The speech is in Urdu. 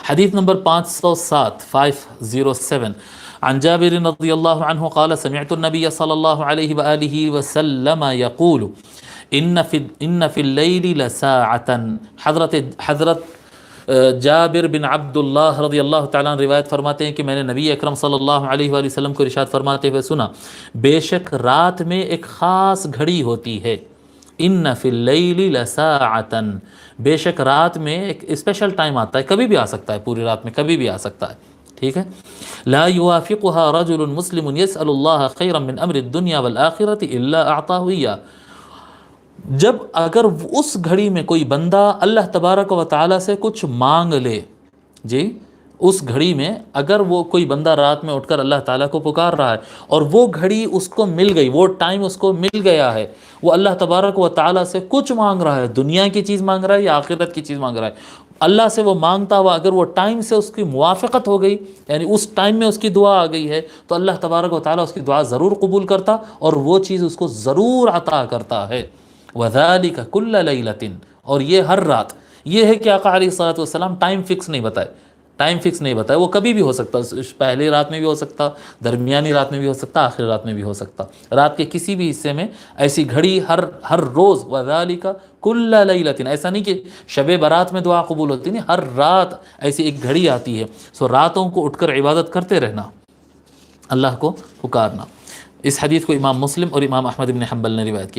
حدیث نمبر 507 507 عن جابر رضی اللہ عنہ قال سمعت النبی صلی اللہ علیہ وآلہ وسلم یقول ان فی اللیل لساعتا۔ حضرت جابر بن عبداللہ رضی اللہ تعالیٰ عنہ روایت فرماتے ہیں کہ میں نے نبی اکرم صلی اللہ علیہ وآلہ وسلم کو ارشاد فرماتے ہوئے سنا، بے شک رات میں ایک خاص گھڑی ہوتی ہے، ان فی اللیل لساعتا، بے شک رات میں ایک اسپیشل ٹائم آتا ہے، کبھی بھی آ سکتا ہے، پوری رات میں کبھی بھی آ سکتا ہے، ٹھیک ہے۔ لا یوافقها رجل مسلم یسأل اللہ خیرا من امر الدنیا والآخرۃ الا اعطاہ ایاہ، جب اگر اس گھڑی میں کوئی بندہ اللہ تبارک و تعالیٰ سے کچھ مانگ لے، جی اس گھڑی میں اگر وہ کوئی بندہ رات میں اٹھ کر اللہ تعالیٰ کو پکار رہا ہے اور وہ گھڑی اس کو مل گئی، وہ ٹائم اس کو مل گیا ہے، وہ اللہ تبارک و تعالیٰ سے کچھ مانگ رہا ہے، دنیا کی چیز مانگ رہا ہے یا آخرت کی چیز مانگ رہا ہے، اللہ سے وہ مانگتا ہوا اگر وہ ٹائم سے اس کی موافقت ہو گئی، یعنی اس ٹائم میں اس کی دعا آ گئی ہے، تو اللہ تبارک و تعالیٰ اس کی دعا ضرور قبول کرتا اور وہ چیز اس کو ضرور عطا کرتا ہے۔ وَذَلِكَ كُلَّ لَيْلَةٍ، اور یہ ہر رات، یہ ہے کہ آقا علیہ الصلوۃ والسلام ٹائم فکس نہیں بتائے، ٹائم فکس نہیں بتائے، وہ کبھی بھی ہو سکتا، پہلی رات میں بھی ہو سکتا، درمیانی رات میں بھی ہو سکتا، آخری رات میں بھی ہو سکتا، رات کے کسی بھی حصے میں ایسی گھڑی ہر روز، وَذَلِكَ كُلَّ لَيْلَةٍ، ایسا نہیں کہ شب برات میں دعا قبول ہوتی، نہیں، ہر رات ایسی ایک گھڑی آتی ہے، سو راتوں کو اٹھ کر عبادت کرتے رہنا، اللہ کو پکارنا۔ اس حدیث کو امام مسلم اور امام احمد بن حنبل نے روایت کیا۔